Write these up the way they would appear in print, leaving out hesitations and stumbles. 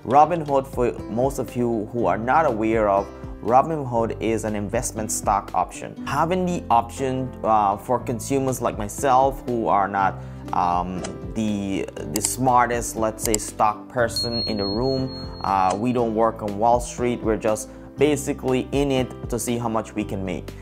Robinhood, for most of you who are not aware of, Robinhood is an investment stock option. Having the option for consumers like myself who are not the smartest, let's say, stock person in the room. We don't work on Wall Street. We're just basically in it to see how much we can make.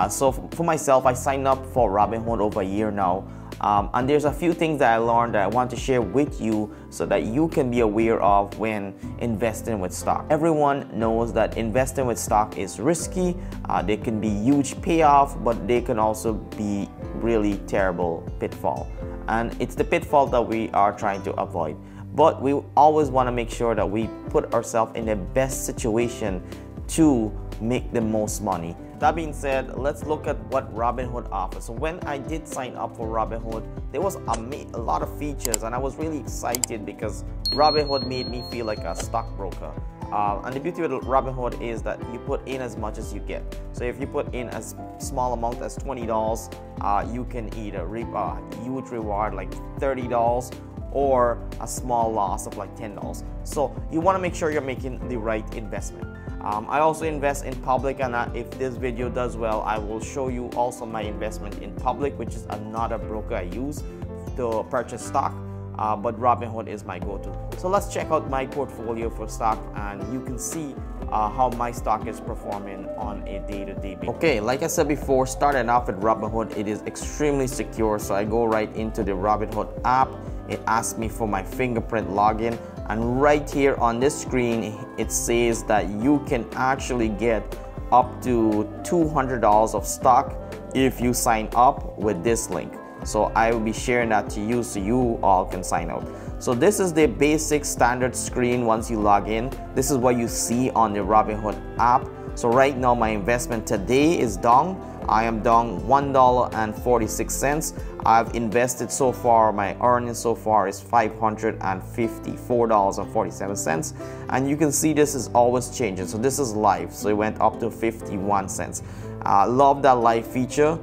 So for myself, I signed up for Robinhood over a year now. And there's a few things that I learned that I want to share with you so that you can be aware of when investing with stock. Everyone knows that investing with stock is risky. There can be huge payoff, but they can also be really terrible pitfall. And it's the pitfall that we are trying to avoid. But we always want to make sure that we put ourselves in the best situation to make the most money. That being said, let's look at what Robinhood offers. So when I did sign up for Robinhood, there was a lot of features, and I was really excited because Robinhood made me feel like a stockbroker. And the beauty with Robinhood is that you put in as much as you get. So if you put in as small amount as $20, you can either reap a huge reward like $30 or a small loss of like $10. So you want to make sure you're making the right investment. I also invest in public, and if this video does well, I will show you also my investment in public, which is another broker I use to purchase stock. But Robinhood is my go-to. So let's check out my portfolio for stock, and you can see how my stock is performing on a day-to-day basis. Okay, like I said before, starting off with Robinhood, it is extremely secure. So I go right into the Robinhood app. It asks me for my fingerprint login, and right here on this screen it says that you can actually get up to $200 of stock if you sign up with this link. So I will be sharing that to you so you all can sign up. So this is the basic standard screen. Once you log in, this is what you see on the Robinhood app. So right now my investment today is down. I am down $1.46. I've invested so far, my earnings so far is $554.47. And you can see this is always changing. So this is live. So it went up to 51 cents. Love that live feature.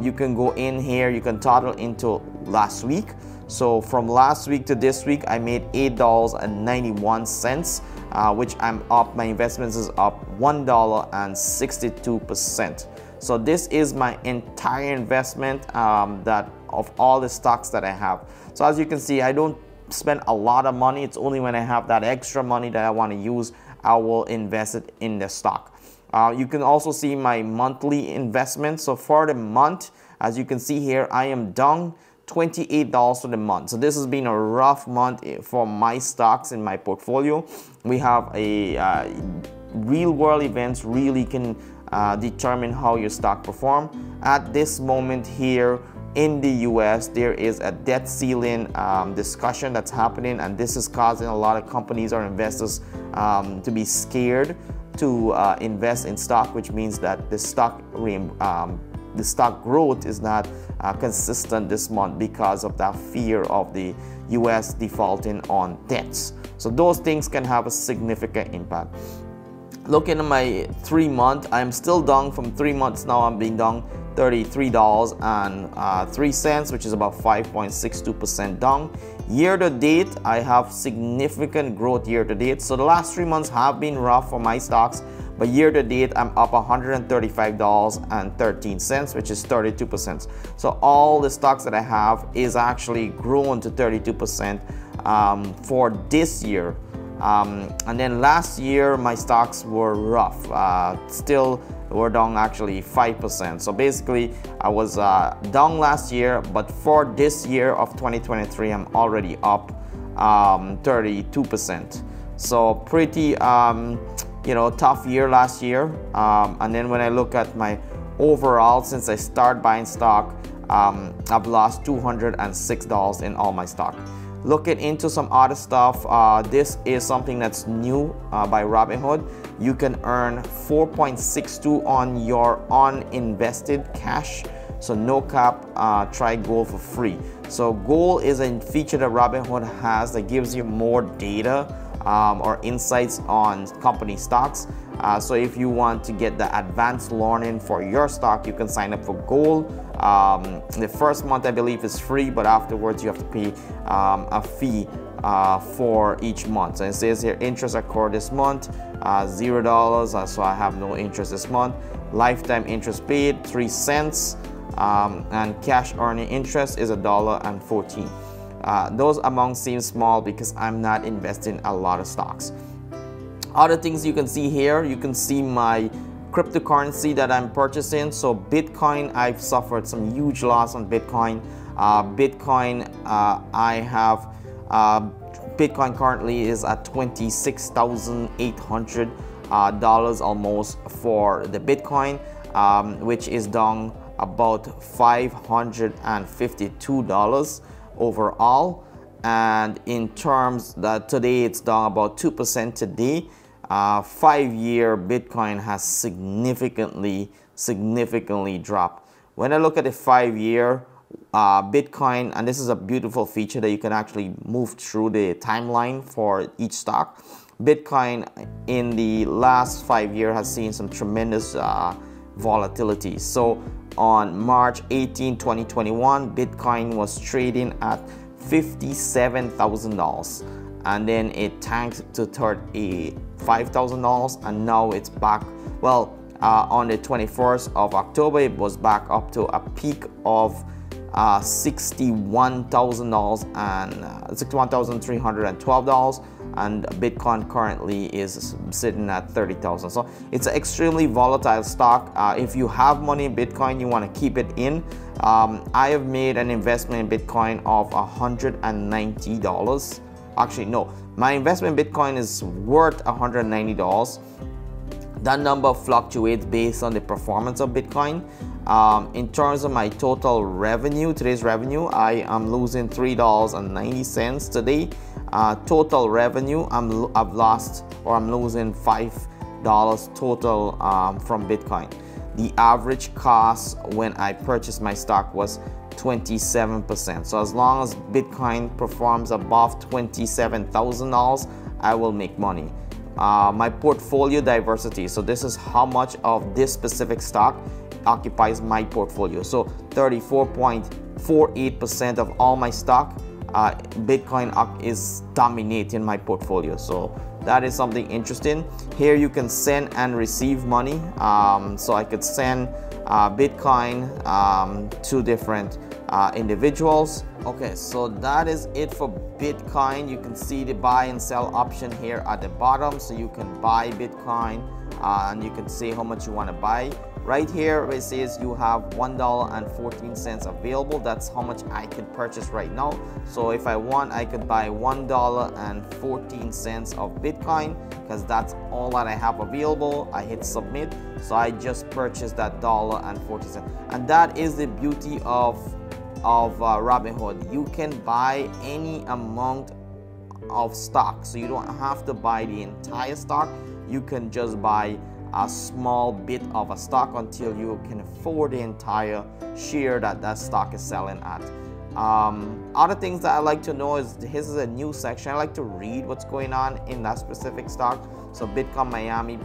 You can go in here, you can total into last week. So from last week to this week, I made $8.91, which I'm up. My investments is up $1.62%. So this is my entire investment that of all the stocks that I have. So as you can see, I don't spend a lot of money. It's only when I have that extra money that I want to use, I will invest it in the stock. You can also see my monthly investment. So for the month, as you can see here, I am down $28 for the month. So this has been a rough month for my stocks in my portfolio. We have a real world events really can determine how your stock perform. At this moment here in the US, there is a debt ceiling discussion that's happening, and this is causing a lot of companies or investors to be scared to invest in stock, which means that the stock growth is not consistent this month because of that fear of the US defaulting on debts. So those things can have a significant impact. Looking at my 3 month, I'm still down from 3 months now. I'm being down $33.03, which is about 5.62% down. Year to date, I have significant growth year to date. So the last 3 months have been rough for my stocks, but year to date, I'm up $135.13, which is 32%. So all the stocks that I have is actually grown to 32% for this year. And then last year my stocks were rough, still were down actually 5%. So basically I was down last year, but for this year of 2023 I'm already up 32%. So pretty tough year last year. And then when I look at my overall, since I started buying stock, I've lost $206 in all my stock. Looking into some other stuff, this is something that's new by Robinhood. You can earn 4.62 on your uninvested cash. So no cap, try gold for free. So gold is a feature that Robinhood has that gives you more data or insights on company stocks. So if you want to get the advanced learning for your stock, you can sign up for gold. The first month I believe is free, but afterwards you have to pay a fee for each month. So it says here interest accrued this month, $0, so I have no interest this month. Lifetime interest paid, 3 cents, and cash earning interest is $1.14. Those amounts seem small because I'm not investing a lot of stocks. Other things you can see here, you can see my cryptocurrency that I'm purchasing. So Bitcoin, I've suffered some huge loss on Bitcoin. I have Bitcoin currently is at $26,800 almost for the Bitcoin, which is down about $552 overall. And in terms that today it's down about 2% today. 5-year Bitcoin has significantly dropped. When I look at the 5-year Bitcoin, and this is a beautiful feature that you can actually move through the timeline for each stock. Bitcoin in the last 5 years has seen some tremendous volatility. So on March 18, 2021, Bitcoin was trading at $57,000, and then it tanked to $35,000, and now it's back. Well, on the 21st of October, it was back up to a peak of $61,000 and $61,312, and Bitcoin currently is sitting at 30,000. So it's an extremely volatile stock. If you have money in Bitcoin, you want to keep it in. I have made an investment in Bitcoin of $190. Actually, no, my investment in Bitcoin is worth $190. That number fluctuates based on the performance of Bitcoin. In terms of my total revenue, today's revenue, I am losing $3.90 today. Total revenue, I'm losing $5 total from Bitcoin. The average cost when I purchased my stock was 27%. So as long as Bitcoin performs above $27,000, I will make money. My portfolio diversity, so this is how much of this specific stock occupies my portfolio. So 34.48% of all my stock, Bitcoin is dominating my portfolio. So that is something interesting. Here you can send and receive money. So I could send Bitcoin to different individuals. Okay, so that is it for Bitcoin. You can see the buy and sell option here at the bottom, so you can buy Bitcoin and you can say how much you want to buy. Right here it says you have $1.14 available. That's how much I could purchase right now. So if I want, I could buy $1.14 of Bitcoin because that's all that I have available. I hit submit, so I just purchased that $1.40, and that is the beauty of Robinhood. You can buy any amount of stock, so you don't have to buy the entire stock. You can just buy a small bit of a stock until you can afford the entire share that stock is selling at. Other things that I like to know is this is a new section. I like to read what's going on in that specific stock. So Bitcoin Miami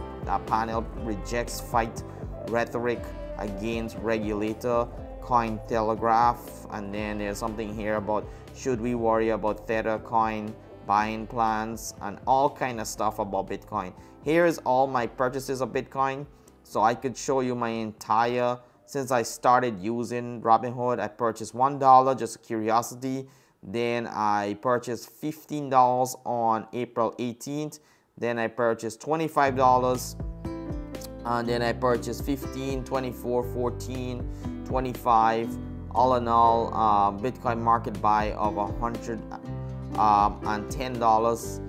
panel rejects fight rhetoric against regulator. Coin Telegraph, and then there's something here about should we worry about Tether coin buying plans and all kind of stuff about Bitcoin. Here is all my purchases of Bitcoin, so I could show you my entire, since I started using Robinhood. I purchased $1 just a curiosity, then I purchased $15 on April 18th, then I purchased $25, and then I purchased $15, $24, $14, $25. All in all, Bitcoin market buy of $110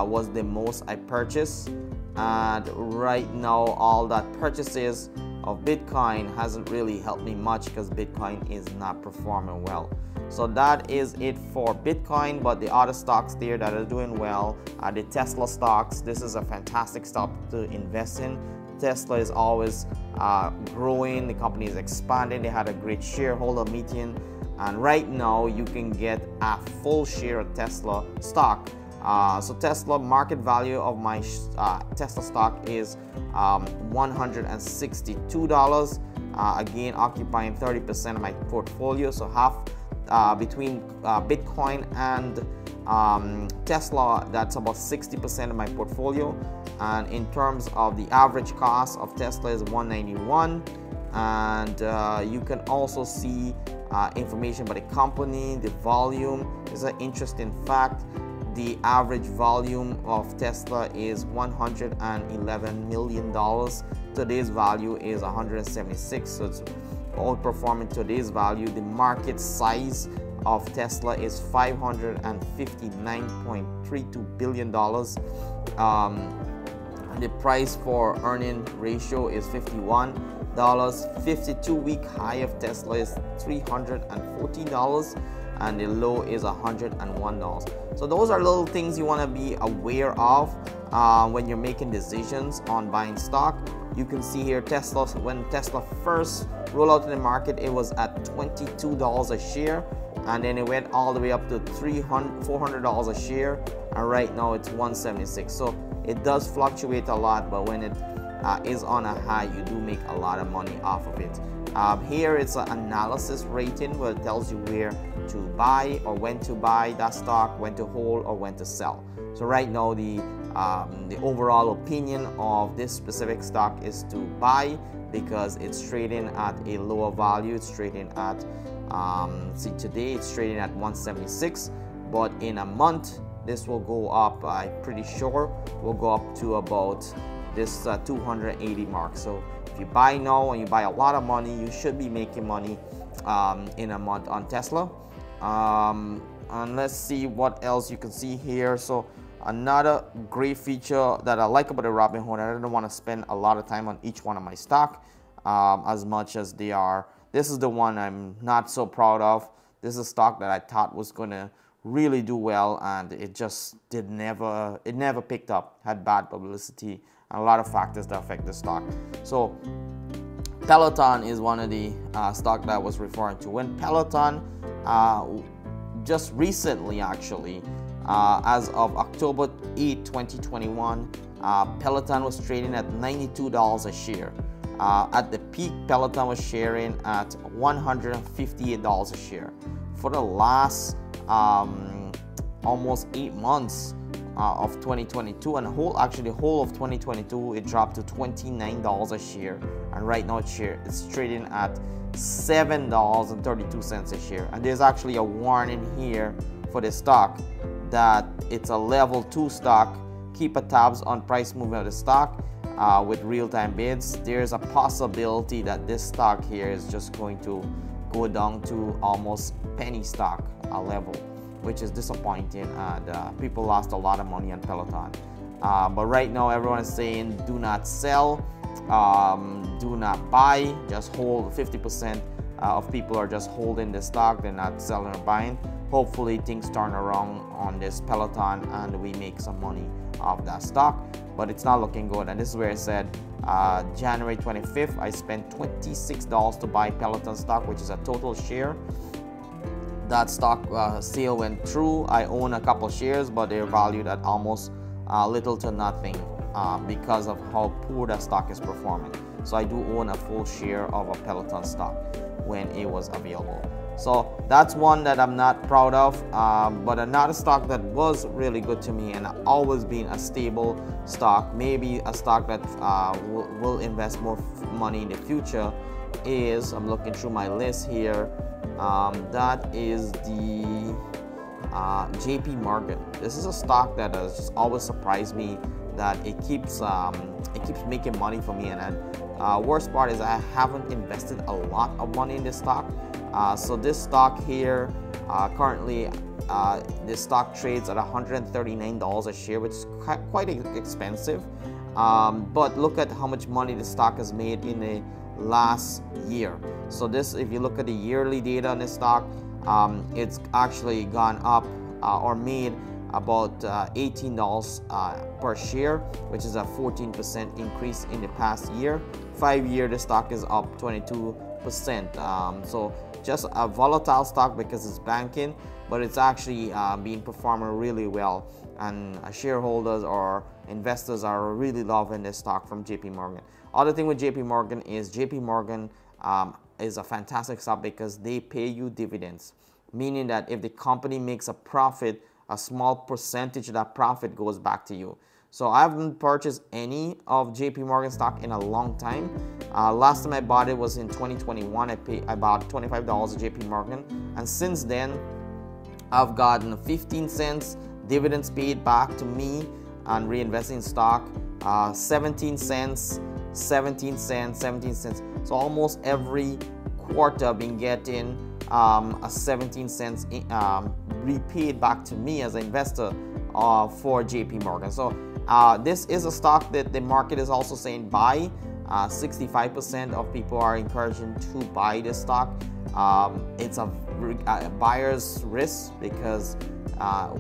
was the most I purchased. And right now, all that purchases of Bitcoin hasn't really helped me much because Bitcoin is not performing well. So that is it for Bitcoin, but the other stocks there that are doing well are the Tesla stocks. This is a fantastic stock to invest in. Tesla is always growing, the company is expanding. They had a great shareholder meeting, and right now you can get a full share of Tesla stock. So Tesla market value of my Tesla stock is $162, again occupying 30% of my portfolio. So half between Bitcoin and Tesla, that's about 60% of my portfolio, and in terms of the average cost of Tesla is $191. And you can also see information about the company, the volume. Is an interesting fact. The average volume of Tesla is $111 million. Today's value is 176, so it's outperforming today's value. The market size of Tesla is $559.32 billion. The price for earning ratio is 51. 52-week high of Tesla is $314, and the low is $101. So those are little things you want to be aware of when you're making decisions on buying stock. You can see here Tesla, when Tesla first rolled out in the market, it was at $22 a share, and then it went all the way up to $400 a share, and right now it's $176. So it does fluctuate a lot, but when it is on a high, you do make a lot of money off of it. Here it's an analysis rating where it tells you where to buy or when to buy that stock, when to hold or when to sell. So right now the overall opinion of this specific stock is to buy because it's trading at a lower value. It's trading at see, today it's trading at 176, but in a month this will go up. I'm pretty sure will go up to about this 280 mark. So if you buy now and you buy a lot of money, you should be making money in a month on Tesla. And let's see what else you can see here. So another great feature that I like about the Robinhood, I don't want to spend a lot of time on each one of my stock as much as they are. This is the one I'm not so proud of. This is a stock that I thought was going to really do well, and it just never picked up, had bad publicity, and a lot of factors that affect the stock. So Peloton is one of the stock that I was referring to. When Peloton just recently, actually, as of October 8, 2021, Peloton was trading at $92 a share. At the peak, Peloton was sharing at $158 a share. For the last almost 8 months of 2022, and the whole of 2022, it dropped to $29 a share, and right now it's trading at $7.32 a share. And there's actually a warning here for the stock that it's a level 2 stock. Keep a tabs on price movement of the stock with real-time bids. There's a possibility that this stock here is just going to go down to almost penny stock level, which is disappointing, and people lost a lot of money on Peloton. But right now everyone is saying do not sell, do not buy, just hold. 50% of people are just holding the stock, they're not selling or buying. Hopefully things turn around on this Peloton and we make some money off that stock, but it's not looking good. And this is where I said January 25th I spent $26 to buy Peloton stock, which is a total share. That stock sale went through. I own a couple shares, but they're valued at almost little to nothing because of how poor that stock is performing. So I do own a full share of a Peloton stock when it was available. So that's one that I'm not proud of, but another stock that was really good to me and always been a stable stock, maybe a stock that will invest more money in the future, is, I'm looking through my list here, that is the JP Morgan. This is a stock that has just always surprised me, that it keeps making money for me. And worst part is I haven't invested a lot of money in this stock. So this stock here, currently this stock trades at $139 a share, which is quite expensive. But look at how much money the stock has made in the last year. So this, if you look at the yearly data on this stock, it's actually gone up or made about $18 per share, which is a 14% increase in the past year. 5 year, the stock is up 22%. So just a volatile stock because it's banking, but it's actually been performing really well, and shareholders or investors are really loving this stock from JP Morgan. Other thing with JP Morgan is JP Morgan is a fantastic stock because they pay you dividends, meaning that if the company makes a profit a small percentage of that profit goes back to you. So I haven't purchased any of JP Morgan stock in a long time. Last time I bought it was in 2021. I bought $25 at JP Morgan, and since then I've gotten 15 cents dividends paid back to me and reinvesting in stock, 17 cents, 17 cents, 17 cents. So almost every quarter I've been getting a 17 cents repaid back to me as an investor for JP Morgan. So this is a stock that the market is also saying buy. 65% of people are encouraging to buy this stock. It's a buyer's risk because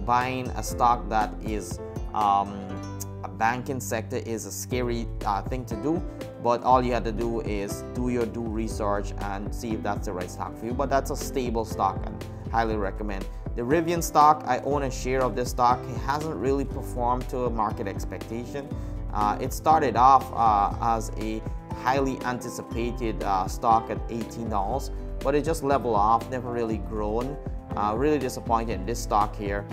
buying a stock that is a banking sector is a scary thing to do, but all you have to do is do your due research and see if that's the right stock for you. But that's a stable stock and highly recommend. The Rivian stock, I own a share of this stock. It hasn't really performed to a market expectation. It started off as a highly anticipated stock at $18, but it just leveled off, never really grown. Really disappointed in this stock here.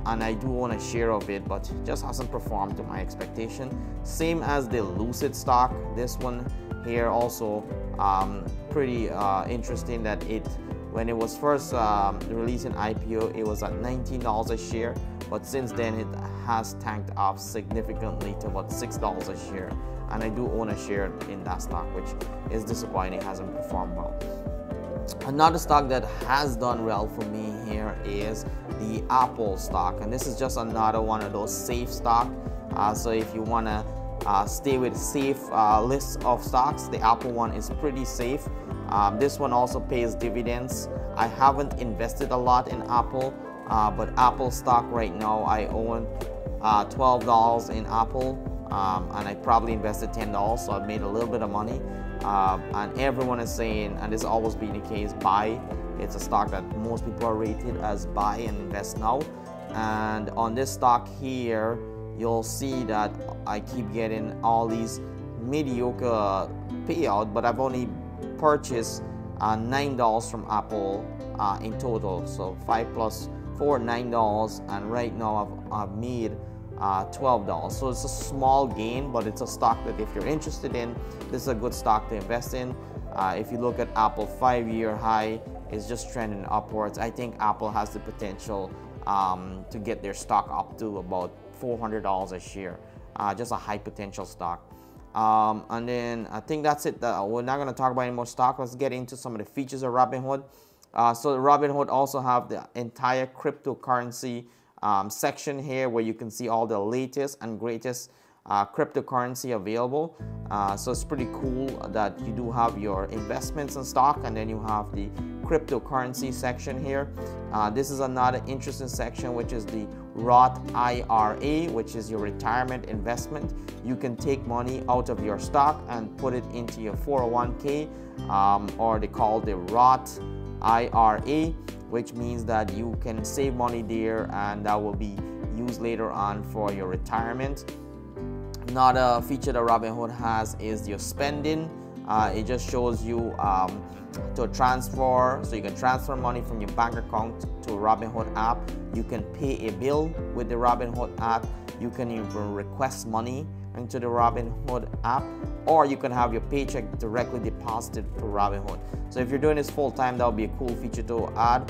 And I do own a share of it, but just hasn't performed to my expectation. Same as the Lucid stock. This one here also pretty interesting that when it was first released in IPO, it was at $19 a share, but since then it has tanked off significantly to about $6 a share. And I do own a share in that stock, which is disappointing, hasn't performed well. Another stock that has done well for me here is the Apple stock, and this is just another one of those safe stock. So if you want to stay with safe list of stocks, the Apple one is pretty safe. This one also pays dividends. I haven't invested a lot in Apple, but Apple stock right now I own $12 in Apple, and I probably invested $10, so I've made a little bit of money. And everyone is saying, and this has always been the case, buy. It's a stock that most people are rated as buy and invest now. And on this stock here, you'll see that I keep getting all these mediocre payout, but I've only purchased $9 from Apple in total. So 5 plus 4, $9, and right now I've made $12. So it's a small gain, but it's a stock that if you're interested in, this is a good stock to invest in. If you look at Apple 5-year high, it's just trending upwards. I think Apple has the potential to get their stock up to about $400 a share. Just a high potential stock. And then I think that's it. We're not going to talk about any more stock. Let's get into some of the features of Robinhood. So Robinhood also have the entire cryptocurrency section here where you can see all the latest and greatest cryptocurrency available. So it's pretty cool that you do have your investments in stock, and then you have the cryptocurrency section here. This is another interesting section, which is the Roth IRA, which is your retirement investment. You can take money out of your stock and put it into your 401k, or they call the Roth IRA, which means that you can save money there and that will be used later on for your retirement. Another feature that Robinhood has is your spending. It just shows you to transfer, so you can transfer money from your bank account to a Robinhood app. You can pay a bill with the Robinhood app. You can even request money into the Robinhood app, or you can have your paycheck directly deposited to Robinhood. So if you're doing this full-time, that would be a cool feature to add.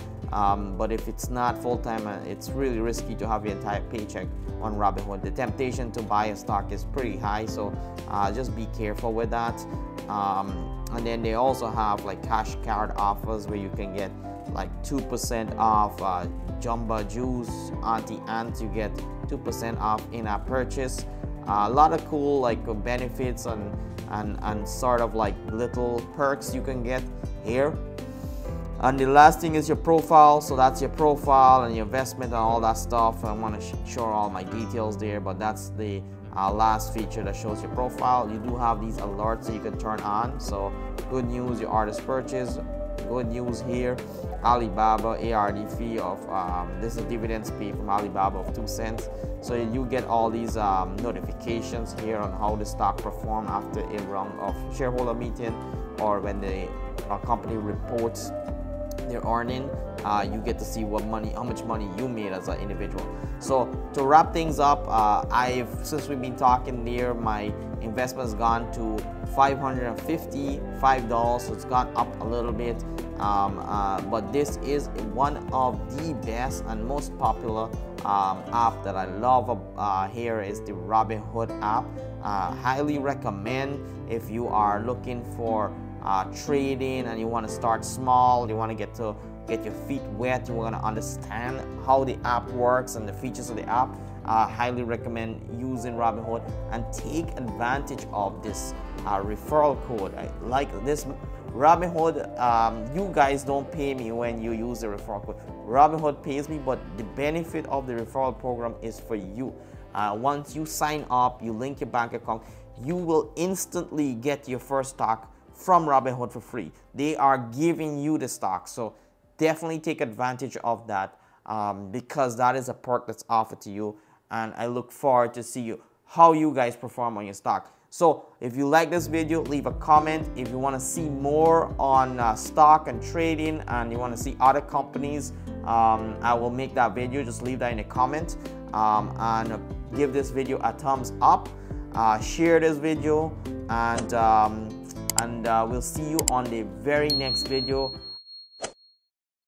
But if it's not full-time, it's really risky to have your entire paycheck on Robinhood. The temptation to buy a stock is pretty high, so just be careful with that. And then they also have like cash card offers where you can get like 2% off Jumbo Juice, Auntie Ant. You get 2% off in-app purchase. A lot of cool like benefits and sort of like little perks you can get here. And the last thing is your profile. So that's your profile and your investment and all that stuff. I want to show all my details there, but that's the last feature that shows your profile. You do have these alerts that you can turn on. So good news, your artist purchase. Good news here, Alibaba ARD fee of this is dividends paid from Alibaba of 2 cents. So you get all these notifications here on how the stock perform after a round of shareholder meeting, or when the company reports they're earning, you get to see how much money you made as an individual. So to wrap things up, since we've been talking there, my investment has gone to $555, so it's gone up a little bit. But this is one of the best and most popular app that I love. Here is the Robinhood app. Highly recommend if you are looking for trading and you want to start small, you want to get your feet wet, you want to understand how the app works and the features of the app. Highly recommend using Robinhood and take advantage of this referral code. I like this Robinhood. You guys don't pay me when you use the referral code. Robinhood pays me, but the benefit of the referral program is for you. Once you sign up, you link your bank account, you will instantly get your first stock from Robinhood for free. They are giving you the stock, so definitely take advantage of that, because that is a perk that's offered to you, and I look forward to see how you guys perform on your stock. So if you like this video, leave a comment. If you want to see more on stock and trading, and you want to see other companies, I will make that video. Just leave that in the comment, and give this video a thumbs up, share this video, and we'll see you on the very next video.